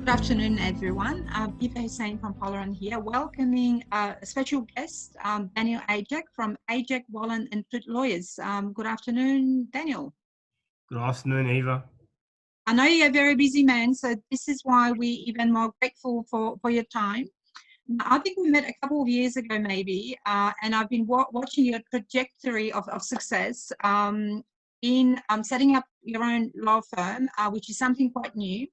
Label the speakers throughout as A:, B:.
A: Good afternoon, everyone. Eva Hussein from Polaron here, welcoming a special guest, Daniel Ajak from Ajak Wolan Tut Lawyers. Good afternoon, Daniel.
B: Good afternoon, Eva.
A: I know you're a very busy man, so this is why we're even more grateful for your time. I think we met a couple of years ago, maybe, and I've been watching your trajectory of success in setting up your own law firm, which is something quite new.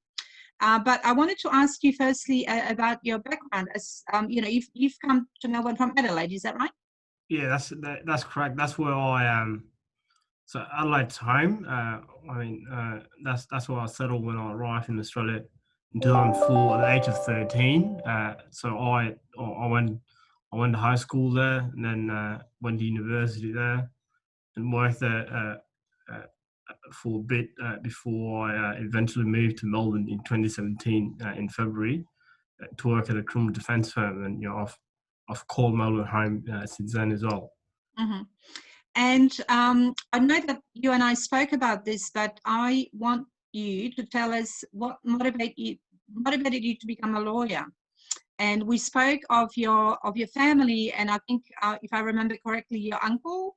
A: But I wanted to ask you firstly about your background. As you've come to Melbourne from Adelaide, is that right?
B: Yeah, that's correct. That's where I am. So Adelaide's home. That's where I settled when I arrived in Australia in 2004 at the age of 13. So I went to high school there, and then went to university there, and worked there for a bit before I eventually moved to Melbourne in 2017 in February to work at a criminal defence firm, and I've called Melbourne home since then as well.
A: Mm-hmm. And I know that you and I spoke about this, but I want you to tell us what motivated you to become a lawyer. And we spoke of your family, and I think, if I remember correctly, your uncle.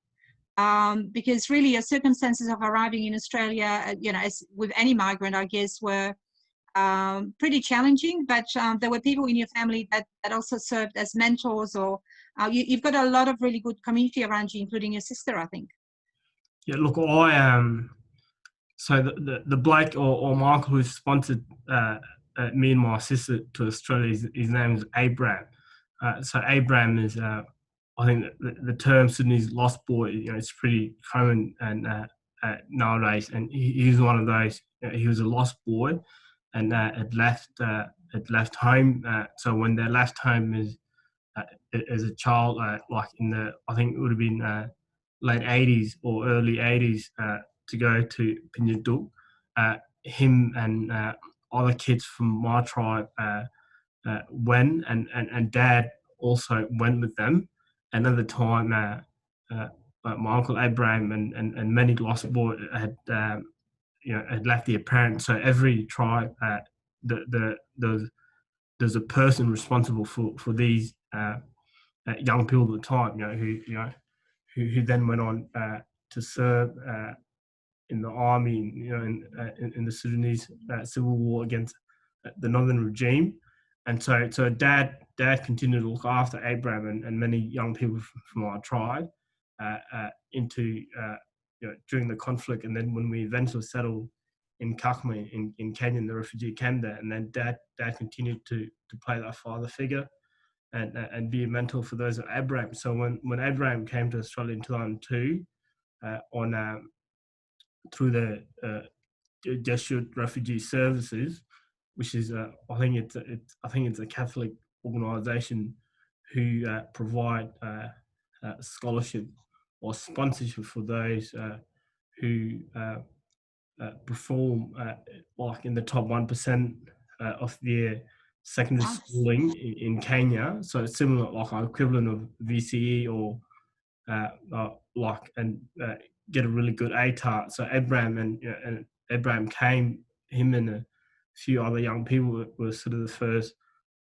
A: Because really your circumstances of arriving in Australia, as with any migrant, I guess, were pretty challenging, but there were people in your family that also served as mentors, or you've got a lot of really good community around you, including your sister, I think.
B: Yeah, look, I am. So the bloke or my uncle who sponsored me and my sister to Australia, his name is Abraham. So Abraham is, I think the term Sudanese lost boy, it's pretty common and nowadays. And he was one of those. He was a lost boy, and had left home. So when they left home as a child, like I think it would have been late 80s or early 80s, to go to Pinyaduk, him and other kids from my tribe went, and Dad also went with them. And at the time, my uncle Abraham and many lost boys had left their parents. So every tribe, there's a person responsible for these young people at the time, who then went on to serve in the army, in the Sudanese civil war against the northern regime. And so Dad continued to look after Abraham and many young people from our tribe into during the conflict. And then when we eventually settled in Kakuma in Kenya, in the refugee camp there, and then Dad continued to play that father figure and be a mentor for those of Abraham. So when Abraham came to Australia in 2002, through the Jesuit Refugee Services, which is I think it's a Catholic organisation who provide scholarship or sponsorship for those who perform like in the top 1% of their secondary schooling in Kenya. So it's similar, like our equivalent of VCE or get a really good ATAR. So Abraham and Abraham came, him and a few other young people were sort of the first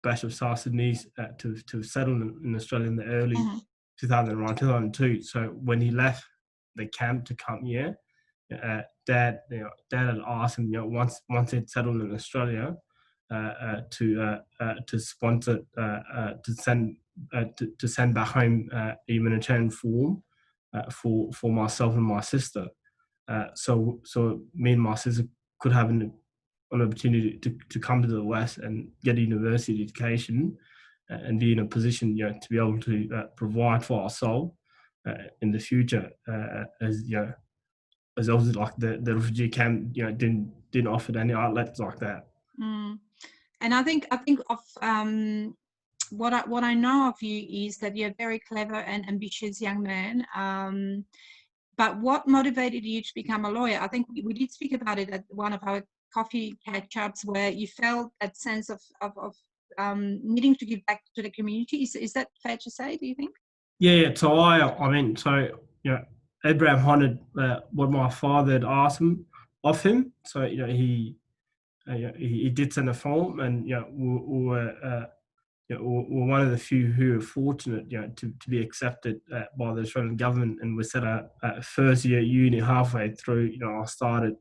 B: batch of South Sudanese to settle in Australia in the early 2001, 2002. So when he left the camp to come here, Dad had asked him, once he'd settled in Australia, to sponsor to send back home a humanitarian form for myself and my sister. So me and my sister could have an opportunity to come to the West and get a university education and be in a position, to be able to provide for ourselves in the future, as obviously like the refugee camp, didn't offer any outlets like that.
A: And I think of what I know of you is that you're a very clever and ambitious young man. But what motivated you to become a lawyer? I think we did speak about it at one of our coffee catch-ups, where you felt that sense of needing to give back to the community. Is that fair to say, do you think?
B: Yeah. So Abraham honored what my father had asked of him. So he he did send a form, and we were we're one of the few who are fortunate, to be accepted by the Australian government, and we set a first year uni halfway through. I started,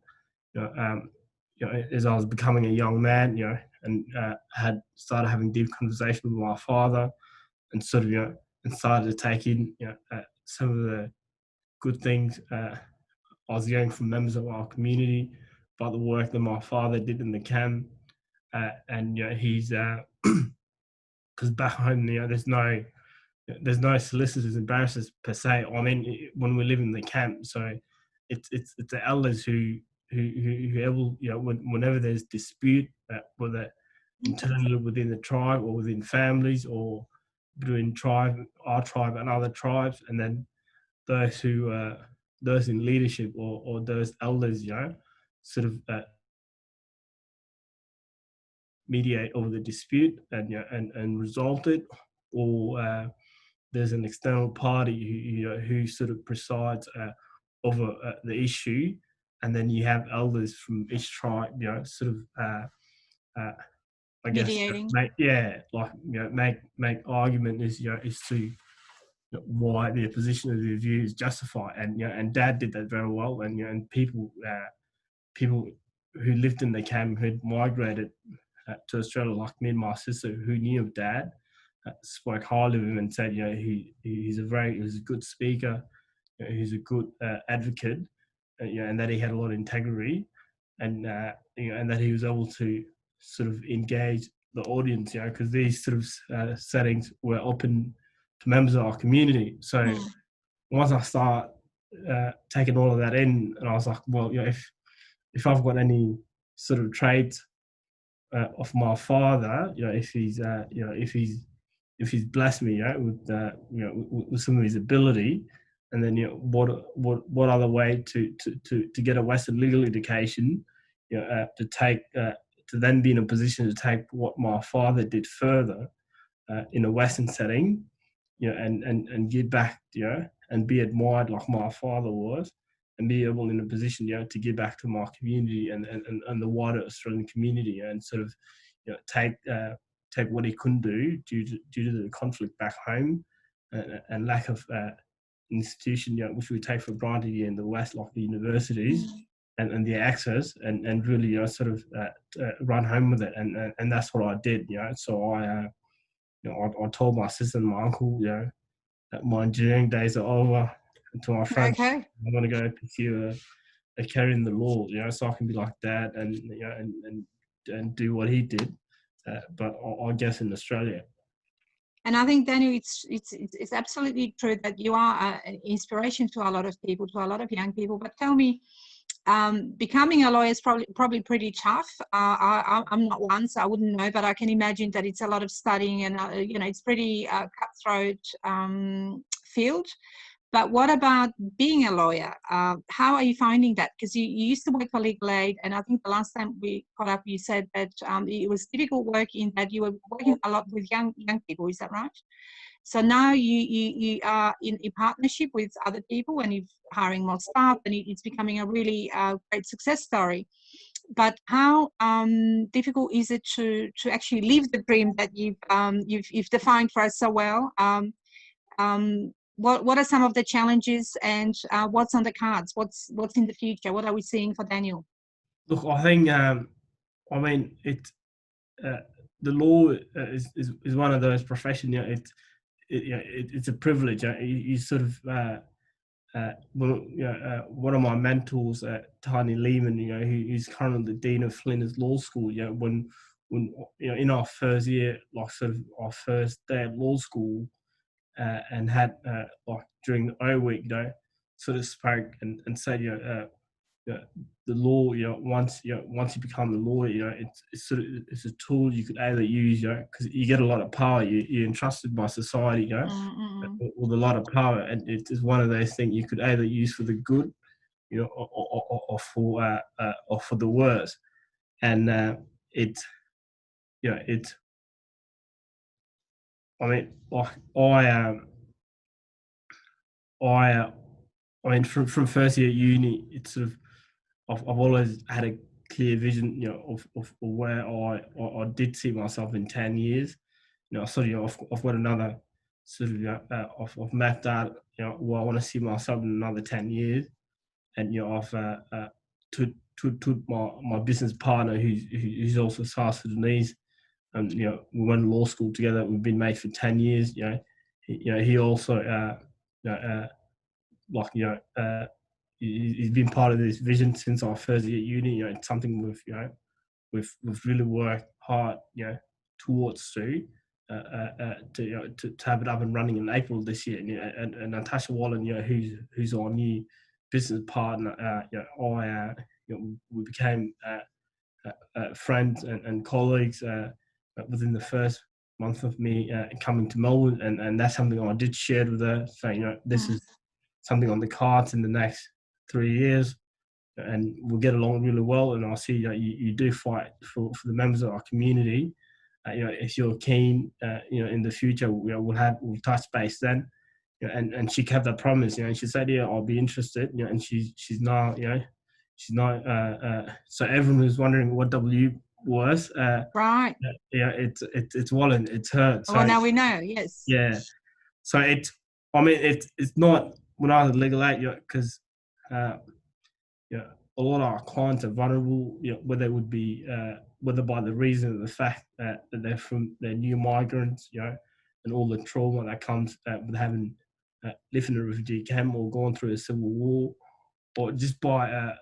B: as I was becoming a young man, and had started having deep conversation with my father, and sort of, and started to take in, some of the good things I was hearing from members of our community about the work that my father did in the camp, and he's because back home, there's no solicitors and barristers per se. I mean, when we live in the camp, so it's the elders who able, whenever there's dispute, whether internally within the tribe or within families or between our tribe and other tribes, and then those who those in leadership or those elders, sort of mediate over the dispute and resolve it, or there's an external party who sort of presides over the issue, and then you have elders from each tribe, sort of I guess
A: Mediating.
B: make argument is to why their position of their view is justified, and Dad did that very well, and people who lived in the camp who'd migrated to Australia, like me and my sister, who knew of Dad, spoke highly of him and said, he's a good speaker, he's a good advocate, and that he had a lot of integrity, and and that he was able to sort of engage the audience, because these sort of settings were open to members of our community. So once I start taking all of that in, and I was like, well, if I've got any sort of traits of my father, if he's blessed me, with some of his ability, and then what other way to get a Western legal education, to take to then be in a position to take what my father did further in a Western setting, and give back, and be admired like my father was, and be able in a position, to give back to my community and the wider Australian community, and sort of, take what he couldn't do due to the conflict back home, and lack of institution, which we take for granted here in the West, like the universities, and the access, and really, sort of run home with it, and that's what I did, So I told my sister and my uncle, that my engineering days are over. And to my friends,
A: Okay.
B: I'm going to go pursue a career in the law, so I can be like Dad, and and do what he did, but I guess in Australia.
A: And I think, Daniel, it's absolutely true that you are an inspiration to a lot of people, to a lot of young people. But tell me, becoming a lawyer is probably pretty tough. I'm not one, so I wouldn't know, but I can imagine that it's a lot of studying, and it's pretty cutthroat field. But what about being a lawyer? How are you finding that? Because you used to work for legal aid, and I think the last time we caught up, you said that it was difficult work in that you were working a lot with young people. Is that right? So now you are in partnership with other people, and you're hiring more staff, and it's becoming a really great success story. But how difficult is it to actually live the dream that you've defined for us so well? What are some of the challenges, and what's on the cards? What's in the future? What are we seeing for Daniel?
B: Look, I think, I mean, the law is one of those professions. It's a privilege. You sort of, one of my mentors, Tiny Lehman, who's currently the dean of Flinders Law School. When in our first year, like sort of our first day at law school, and had like during the O week, sort of spoke and said, the law, once you become a lawyer, it's sort of, it's a tool you could either use, because you get a lot of power. You're entrusted by society, with a lot of power, and it is one of those things you could either use for the good, or for the worse, and it's. I mean, like I mean, from first year at uni, it's sort of, I've always had a clear vision, of where I did see myself in 10 years. I've got another sort of, I've mapped out, where I want to see myself in another 10 years. And, I've, to my business partner, who's also South Sudanese, and, we went to law school together. We've been mates for 10 years, he also, he's been part of this vision since our first year at uni. It's something we've really worked hard, towards to have it up and running in April this year. And Natasha Wolan, who's our new business partner, we became friends and colleagues within the first month of me coming to Melbourne, and that's something I did share with her. So this is something on the cards in the next 3 years, and we'll get along really well. And I see you do fight for the members of our community. If you're keen, in the future, we'll touch base then. And she kept that promise. And she said, "Yeah, I'll be interested." And she's now, so everyone who's wondering what W was,
A: right.
B: It's Wolan. It's her. So,
A: well, now we know. Yes.
B: Yeah. So it's not when I was legal aid, because a lot of our clients are vulnerable, whether it would be whether by the reason of the fact that they're new migrants, and all the trauma that comes with having lived in a refugee camp or gone through a civil war, or just by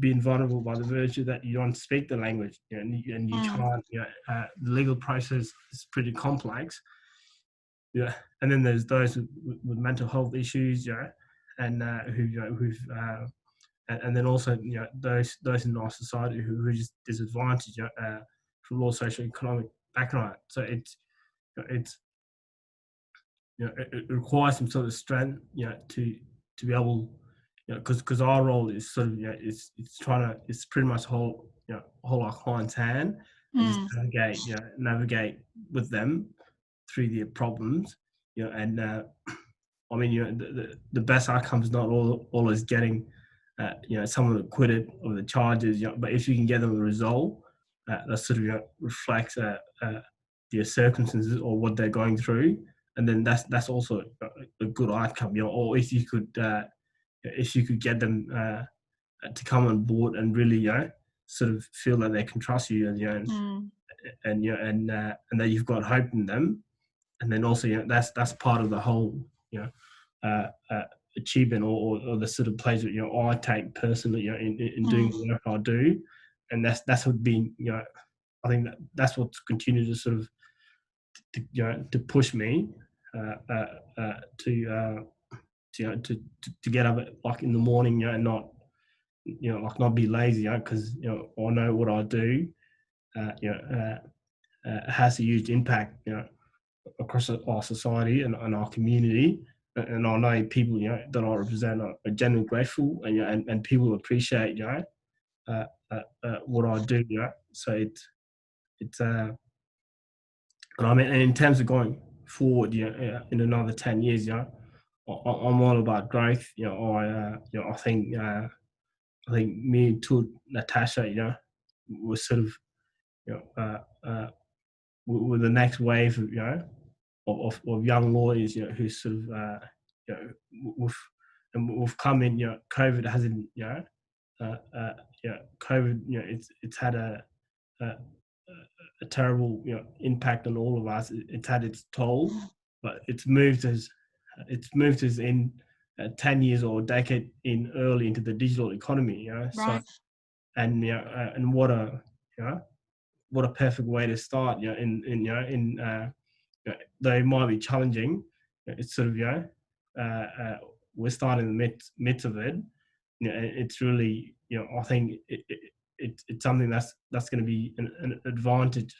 B: being vulnerable by the virtue that you don't speak the language, and you can't. The legal process is pretty complex. And then there's those with mental health issues, and and then also those in our society who are just disadvantaged from all socio-economic background. So it requires some sort of strength, to be able, because our role is sort of it's pretty much hold our client's hand and just navigate with them through their problems, and I mean, the best outcome is not always getting someone acquitted of the charges, but if you can get them a result that sort of reflects their circumstances or what they're going through, and then that's also a good outcome, or if you could get them to come on board and really sort of feel that they can trust you, and that you've got hope in them, and then also that's part of the whole achievement or the sort of pleasure I take personally in doing the work I do, and that's what been I think that's what's continued to sort of to push me to get up like in the morning, and not not be lazy, because I know what I do has a huge impact across our society and our community, and I know people that I represent are genuinely grateful, and people appreciate what I do. So it's and I mean, and in terms of going forward, in another 10 years, I'm all about growth. I think me to Natasha, was sort of with the next wave of of young lawyers, who sort of we've come in. COVID hasn't, COVID, it's had a terrible impact on all of us. It's had its toll, but it's moved us in 10 years or a decade in early into the digital economy.
A: Right.
B: So and what a perfect way to start. Though it might be challenging, it's sort of we're starting in the midst of it. It's really I think it's something that's going to be an advantage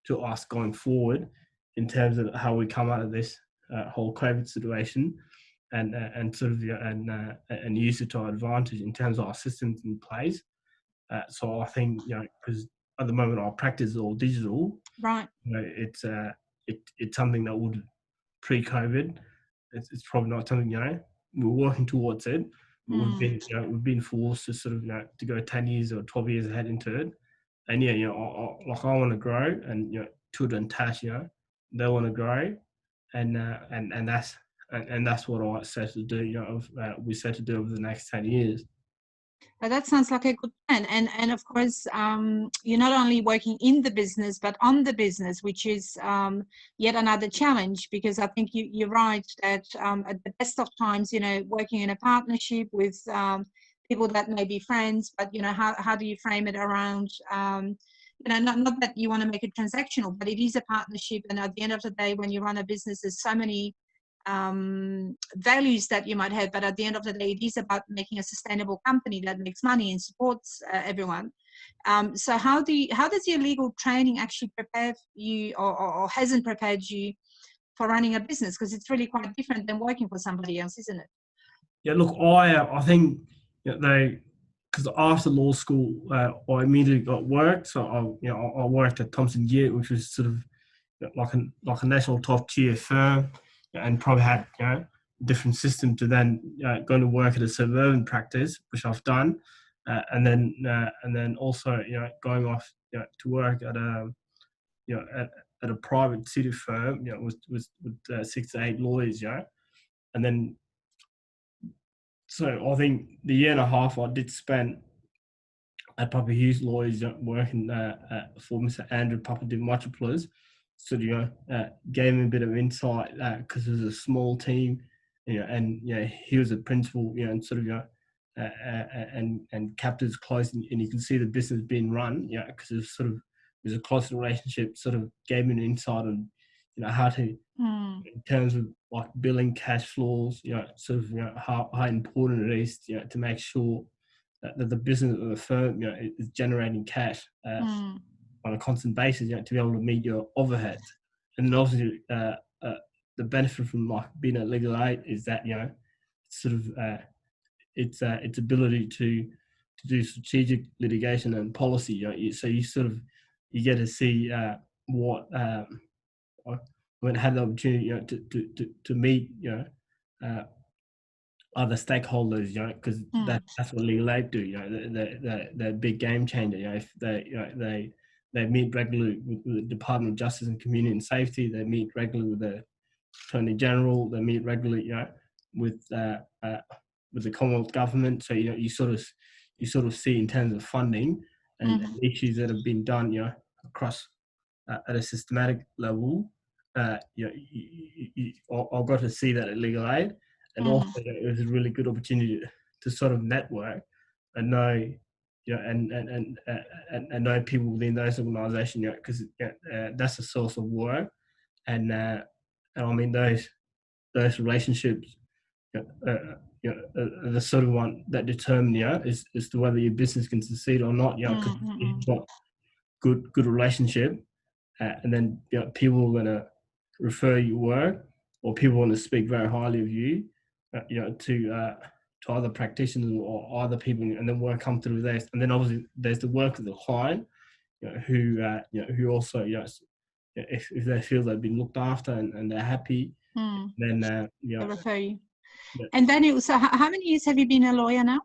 B: to us going forward in terms of how we come out of this whole COVID situation, and sort of and use it to our advantage in terms of our systems in place. So I think because at the moment our practice is all digital,
A: right?
B: It's something that would pre-COVID. It's probably not something we're working towards it, but we've been forced to sort of to go 10 years or 12 years ahead into it. And I want to grow, and Tud and Tash, they want to grow, and that's what I set to do. We set to do over the next 10 years.
A: That sounds like a good plan. And of course, you're not only working in the business, but on the business, which is yet another challenge, because I think you're right that at the best of times, working in a partnership with people that may be friends, but, how do you frame it around, not that you want to make it transactional, but it is a partnership. And at the end of the day, when you run a business, there's so many values that you might have, but at the end of the day, it is about making a sustainable company that makes money and supports everyone. So how does your legal training actually prepare you, or hasn't prepared you for running a business? Because it's really quite different than working for somebody else, isn't it?
B: Yeah, look, I think because after law school, I immediately got work. So I worked at Thomson Geer, which was sort of like a national top tier firm, and probably had different system to then going to work at a suburban practice, which I've done, and then also going off to work at a private city firm, with 6 to 8 lawyers, and then so I think the year and a half I did spend at Papa Hughes Lawyers working for Mr. Andrew Papadimotropoulos. So gave him a bit of insight because it was a small team, and he was a principal, and sort of and kept us close, and you can see the business being run, because it was a close relationship. Sort of gave me an insight on how to, in terms of like billing, cash flows, sort of how important it is to make sure that the business of the firm is generating cash on a constant basis, to be able to meet your overheads. And then obviously the benefit from like being a legal aid is that sort of its ability to do strategic litigation and policy. So you get to see what when I had the opportunity to meet other stakeholders, because that's what legal aid do. They're a big game changer. If they meet regularly with the Department of Justice and Community and Safety. They meet regularly with the Attorney General. They meet regularly, with the Commonwealth Government. So you sort of see in terms of funding and issues that have been done, across at a systematic level. I got to see that at legal aid. And also, it was a really good opportunity to sort of network and know, and know people within those organisations, because that's a source of work, and I mean those relationships, are the sort of one that determine, is to whether your business can succeed or not, because if you've got good relationship, and then people are going to refer your work, or people want to speak very highly of you, to other practitioners or other people, and then work come through this. And then obviously there's the work of the client, who also, if they feel they've been looked after and they're happy, then
A: they'll refer you. And Daniel, so how many years have you been a lawyer now?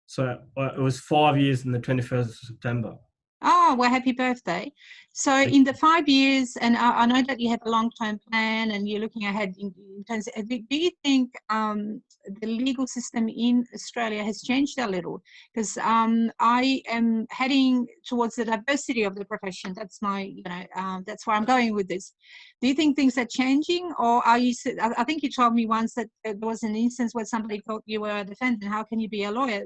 B: So it was 5 years in the 21st of September.
A: Oh, well, happy birthday. So in the 5 years, and I know that you have a long-term plan and you're looking ahead in terms of, do you think the legal system in Australia has changed a little? Because I am heading towards the diversity of the profession. That's my, that's where I'm going with this. Do you think things are changing, or are you, I think you told me once that there was an instance where somebody thought you were a defendant. How can you be a lawyer?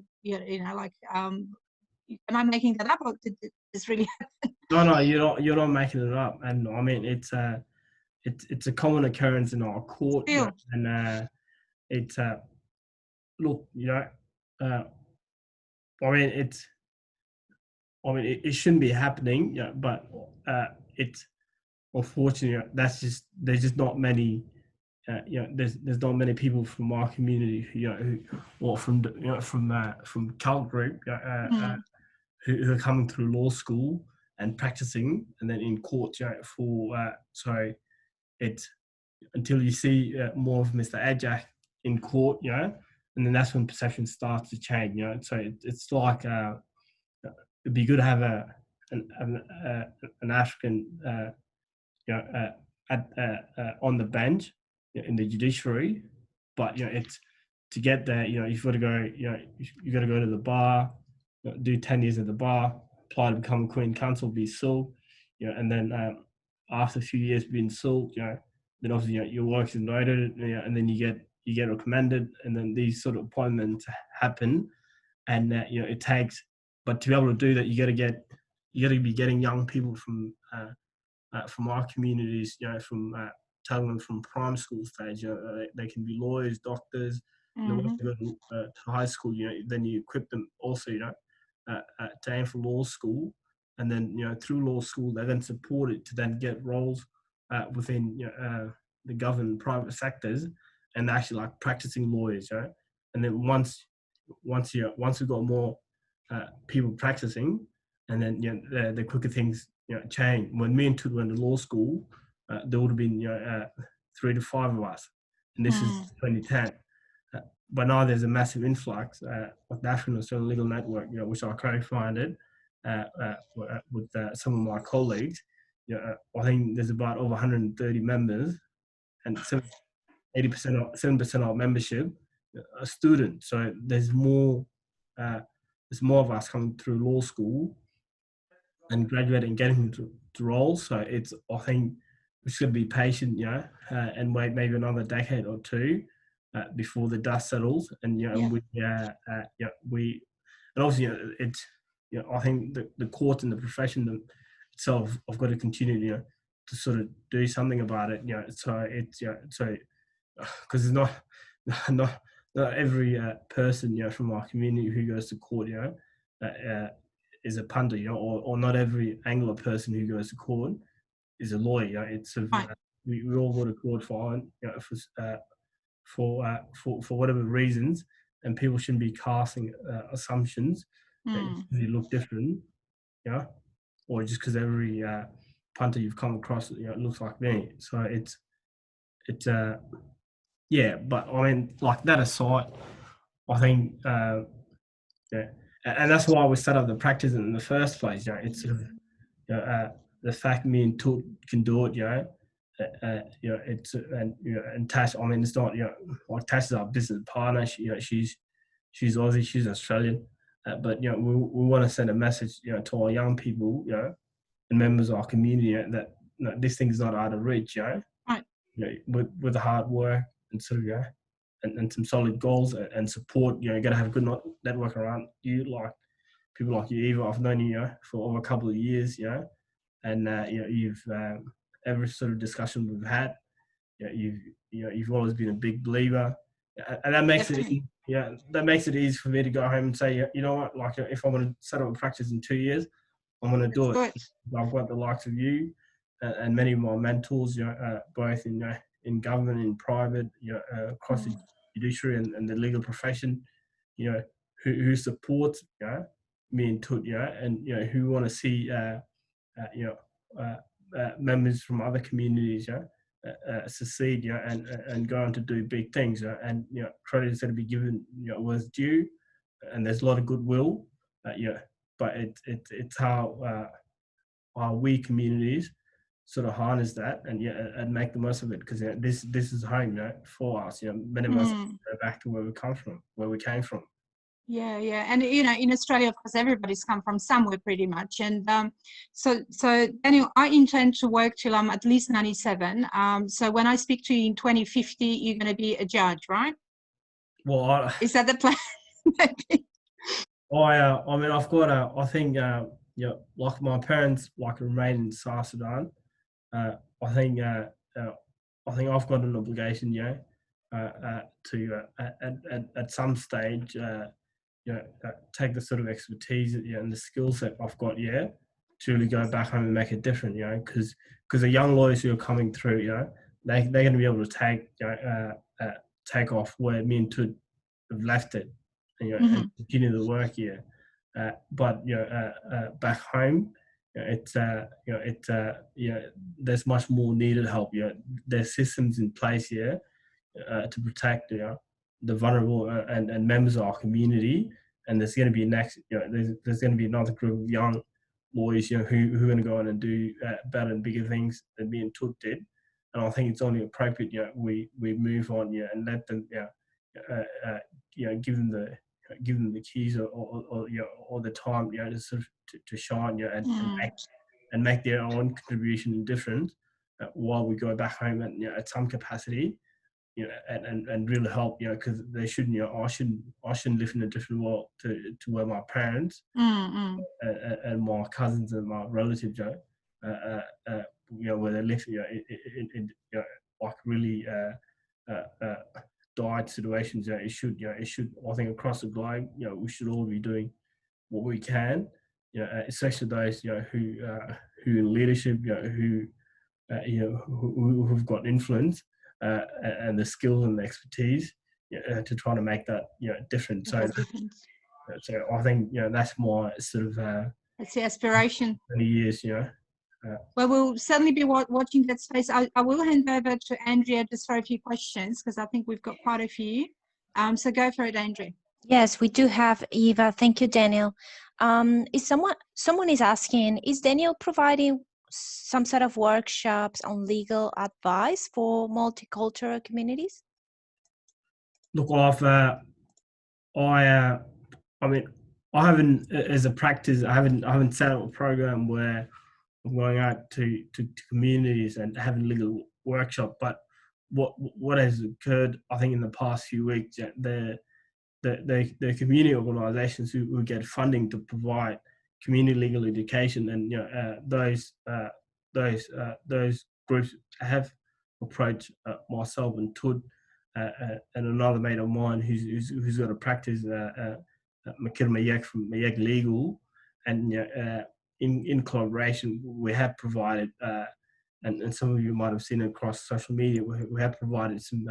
A: Am I making that up, or did this really happen?
B: No, you're not making it up. And I mean, it's a common occurrence in our court. And it's look, it shouldn't be happening, but it's unfortunately there's just not many. There's not many people from our community, or from Cult Group, who are coming through law school and practicing, and then in court, so it's until you see more of Mr. Ajak in court, and then that's when perception starts to change. So it's like it'd be good to have an African on the bench in the judiciary, but it's to get there. You've got to go. You got to go to the bar, do 10 years at the bar, apply to become a Queen Counsel, be sued, and then after a few years being sued, then obviously your work is noted, and then you get recommended, and then these sort of appointments happen, and it takes. But to be able to do that, you got to be getting young people from our communities, from telling them from prime school stage, they can be lawyers, doctors. And then once they go to high school, then you equip them also, to aim for law school, and then through law school they're then supported to then get roles within the government, private sectors, and actually like practicing lawyers, and then once we've got more people practicing, and then the quicker things change. When me and Tut went to law school, there would have been 3 to 5 of us, and this is 2010. But now there's a massive influx of the African Australian Legal Network, which I co-founded with some of my colleagues. I think there's about over 130 members, and 7% of our membership are students. So there's more of us coming through law school and graduating and getting into roles. So I think we should be patient, and wait maybe another decade or two before the dust settles. And we and obviously it's I think the court and the profession itself have got to continue to sort of do something about it. So it's because it's not every person from our community who goes to court is a punter, or not every Anglo person who goes to court is a lawyer. It's we all go to court for whatever reasons, and people shouldn't be casting assumptions that you look different, or just because every punter you've come across looks like me. So it's but I mean, like that aside, I think and that's why we set up the practice in the first place. It's sort of the fact me and Tut can do it. It's and Tash. I mean, it's not like Tash is our business partner. She's Aussie, she's Australian, but we want to send a message to our young people, and members of our community that this thing is not out of reach.
A: Right.
B: With the hard work and sort of and some solid goals and support. You got to have a good network around you, like people like you, Eva. I've known you for over a couple of years, and you've every sort of discussion we've had, you've always been a big believer, and that makes
A: Definitely.
B: that makes it easy for me to go home and say, you know what, like if I want to set up a practice in 2 years, I'm going to do it. I've got the likes of you and many of my mentors, both in government, in private, across the judiciary and the legal profession, who support me and Tut, and who want to see members from other communities succeed, and go on to do big things, and credit is going to be given was due, and there's a lot of goodwill, but it's how we communities sort of harness that and make the most of it, because this is home for us. Many of us go back to where we came from.
A: Yeah, and in Australia, of course, everybody's come from somewhere pretty much. And so Daniel, I intend to work till I'm at least 97. So when I speak to you in 2050, you're going to be a judge, right?
B: Well,
A: is that the plan?
B: I mean, I've got I think like my parents remain in South Sudan. I think I've got an obligation, to at some stage, take the sort of expertise and the skill set I've got, to really go back home and make a difference, because the young lawyers who are coming through, they're going to be able to take off where me and Tut have left it, and continue the work here. But back home, there's much more needed help. There's systems in place here to protect the vulnerable and members of our community. And there's going to be there's going to be another group of young lawyers, who are going to go on and do better and bigger things than me and Tut did. And I think it's only appropriate, we move on, and let them, give them the keys or the time, to sort of to shine, and make their own contribution and difference while we go back home at some capacity. And really help, because they shouldn't, I shouldn't live in a different world to where my parents and my cousins and my relatives, where they live, in like really dire situations. It should, I think across the globe, we should all be doing what we can, especially those, who in leadership, who've got influence. And the skills and the expertise to try to make that different. So I think that's my sort of
A: that's the aspiration.
B: 20 years,
A: Well, we'll certainly be watching that space. I will hand over to Andrea just for a few questions, because I think we've got quite a few. So go for it, Andrea.
C: Yes, we do have, Eva. Thank you, Daniel. Is someone is asking, is Daniel providing some sort of workshops on legal advice for multicultural communities?
B: Look, I haven't, as a practice, I haven't set up a program where I'm going out to communities and having legal workshop. But what has occurred, I think, in the past few weeks, the community organisations who get funding to provide community legal education, and those groups have approached myself and Tut and another mate of mine who's got a practice, Makir Mayak from Mayak Legal, and in collaboration we have provided, and some of you might have seen across social media, we have provided some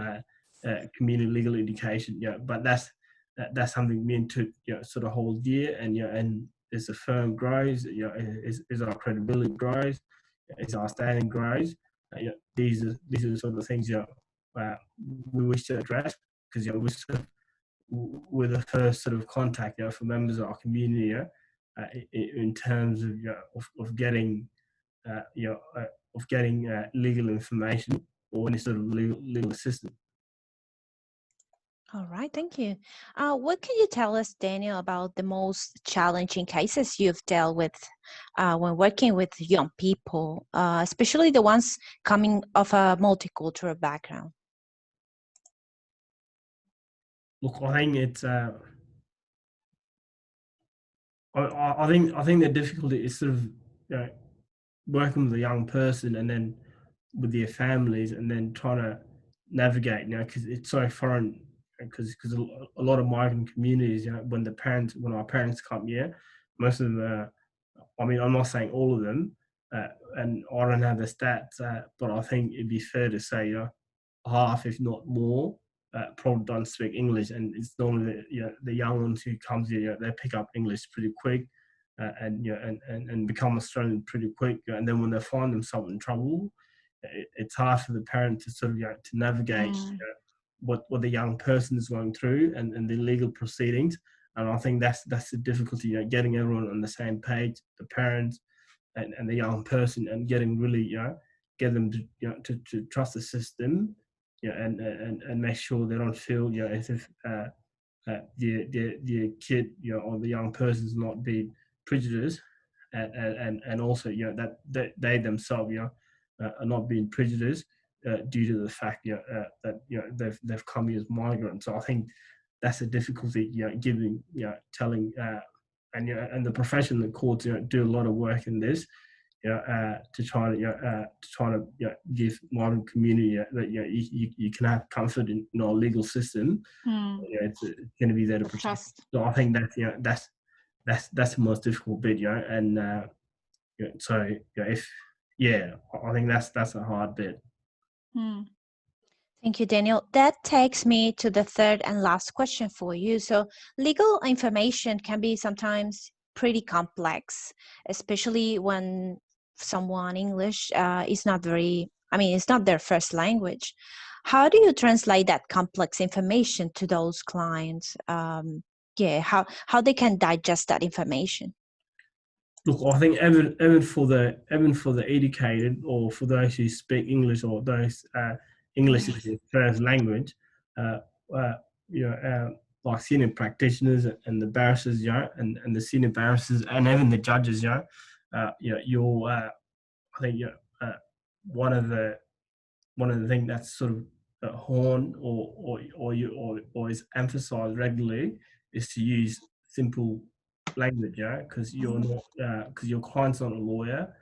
B: community legal education. But that's something me and Tut sort of hold dear, and as the firm grows, as our credibility grows, as our standing grows, these are the sort of things we wish to address, because we're the first sort of contact for members of our community in terms of getting legal information or any sort of legal assistance.
C: All right, thank you. What can you tell us, Daniel, about the most challenging cases you've dealt with when working with young people, especially the ones coming of a multicultural background?
B: Look, I think it's. I think the difficulty is sort of working with a young person and then with their families, and then trying to navigate because it's so foreign. Because a lot of migrant communities, when our parents come here, most of them, I'm not saying all of them, and I don't have the stats, but I think it'd be fair to say half, if not more, probably don't speak English, and it's normally the young ones who comes here, they pick up English pretty quick, and become Australian pretty quick, and then when they find themselves in trouble, it's hard for the parent to sort of to navigate what the young person is going through and the legal proceedings. And I think that's the difficulty, getting everyone on the same page, the parents and the young person, and getting really get them to trust the system, and make sure they don't feel as if the kid or the young person is not being prejudiced, and also that they themselves are not being prejudiced due to the fact that they've come here as migrants. So I think that's a difficulty, giving, telling, and the profession, the courts, do a lot of work in this, to try to give migrant community that you can have comfort in our legal system. It's going to be there to protect. So I think that's the most difficult bit, and so I think that's a hard bit.
C: Thank you, Daniel. That takes me to the third and last question for you. So legal information can be sometimes pretty complex, especially when someone English is not it's not their first language. how do you translate that complex information to those clients? How they can digest that information?
B: Look, I think even for the educated, or for those who speak English, or those English is their first language, uh, uh, you know, like senior practitioners and the barristers, and the senior barristers, and even the judges, you're I think one of the things that's sort of horn or is emphasized regularly is to use simple language, because you're not because your client's not a lawyer,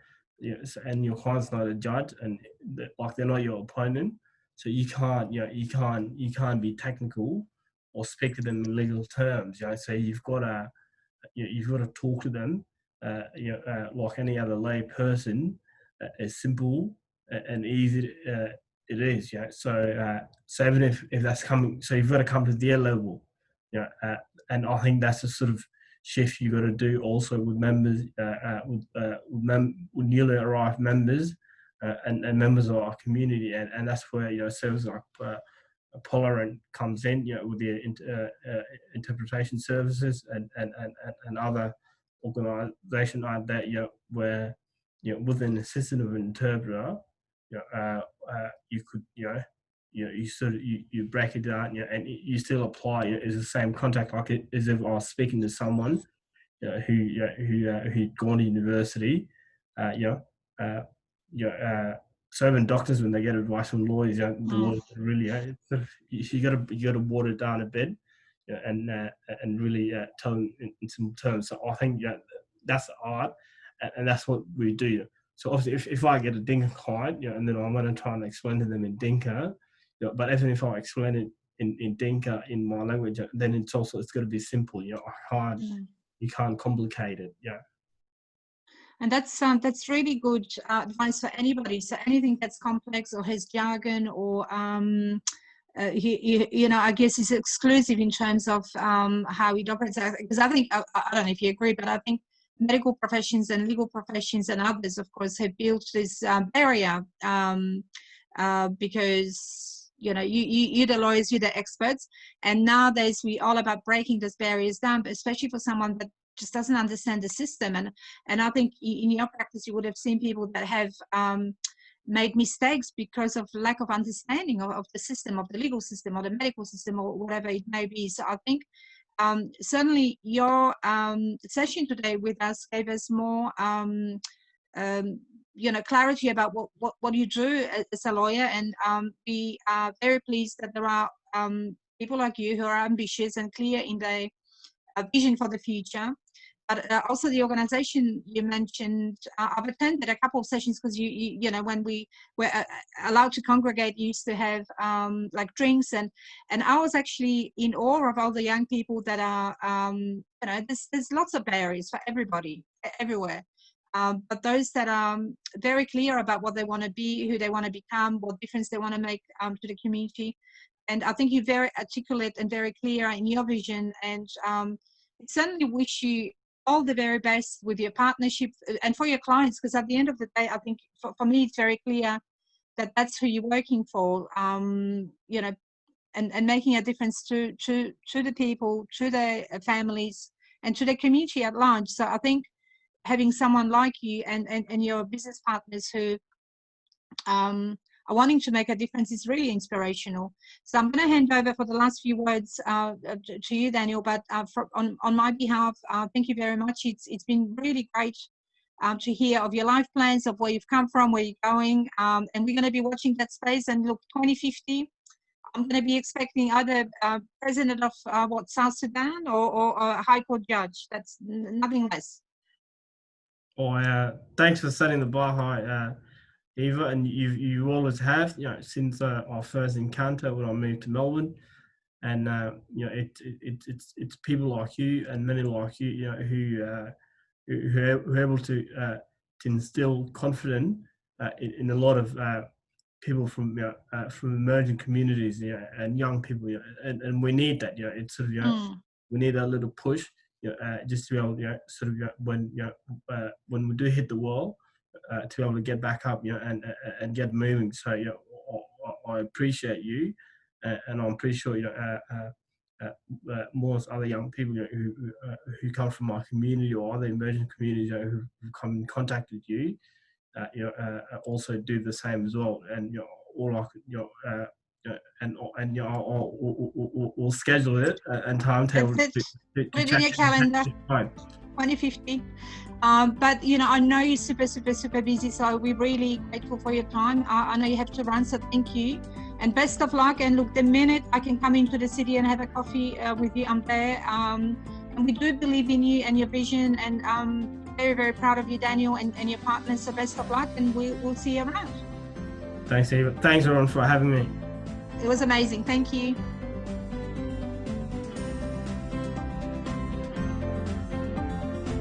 B: and your client's not a judge, and they're not your opponent, so you can't be technical or speak to them in legal terms, so you've got to talk to them like any other lay person, as simple and easy it is, so even if that's coming, so you've got to come to their level, and I think that's a sort of shift you've got to do also with members, with newly arrived members, and members of our community, and that's where services like Polaron comes in, with the interpretation services and other organisation like that, where with an assistant of an interpreter, you could you sort of you break it down, and you still apply as the same contact, like it as if I was speaking to someone who'd gone to university, so even doctors, when they get advice from lawyers, the lawyers really you got to water it down a bit, and really tell them in simple terms. So I think that's art, and that's what we do. So obviously, if I get a Dinka client, and then I'm going to try and explain to them in Dinka, but even if I explain it in Dinka in my language, then it's got to be simple. You can't complicate it.
A: And that's really good advice for anybody. So anything that's complex or has jargon or I guess is exclusive in terms of how it operates. Because I think I don't know if you agree, but I think medical professions and legal professions and others, of course, have built this barrier because you're the lawyers, you're the experts, and nowadays we're all about breaking those barriers down, but especially for someone that just doesn't understand the system. And I think in your practice you would have seen people that have made mistakes because of lack of understanding of the system, of the legal system or the medical system or whatever it may be. So I think certainly your session today with us gave us more clarity about what you do as a lawyer, and we are very pleased that there are people like you who are ambitious and clear in their vision for the future. But also the organization you mentioned, I've attended a couple of sessions because when we were allowed to congregate, used to have like drinks, and I was actually in awe of all the young people that are there's lots of barriers for everybody everywhere, but those that are very clear about what they want to be, who they want to become, what difference they want to make to the community. And I think you're very articulate and very clear in your vision, and certainly wish you all the very best with your partnership and for your clients, because at the end of the day, I think for me it's very clear that that's who you're working for, and making a difference to the people, to their families, and to the community at large. So I think having someone like you and your business partners who are wanting to make a difference is really inspirational. So I'm going to hand over for the last few words to you, Daniel, but on my behalf, thank you very much. It's been really great to hear of your life plans, of where you've come from, where you're going, and we're going to be watching that space. And look, 2050, I'm going to be expecting either president of South Sudan or a High Court judge. That's nothing less.
B: Thanks for setting the bar high, Eva, and you always have, since our first encounter when I moved to Melbourne, and it's people like you and many like you, who are able to instill confidence in a lot of people from emerging communities, and young people, and we need that, it's sort of, we need a little push, just to be able, sort of, when we do hit the wall, to be able to get back up, and get moving. So I appreciate you, and I'm pretty sure more other young people who come from my community or other emerging communities who've come and contacted you, also do the same as well. And all I could, we'll schedule it and timetable to
A: Put it in your
B: chat.
A: calendar. 2050. But I know you're super busy, so we're really grateful for your time. I know you have to run, so thank you and best of luck. And look, the minute I can come into the city and have a coffee with you, I'm there. And we do believe in you and your vision, and very proud of you, Daniel, and your partners. So best of luck, and we'll see you around.
B: Thanks, Eva. Thanks everyone for having me.
A: It was amazing. Thank you.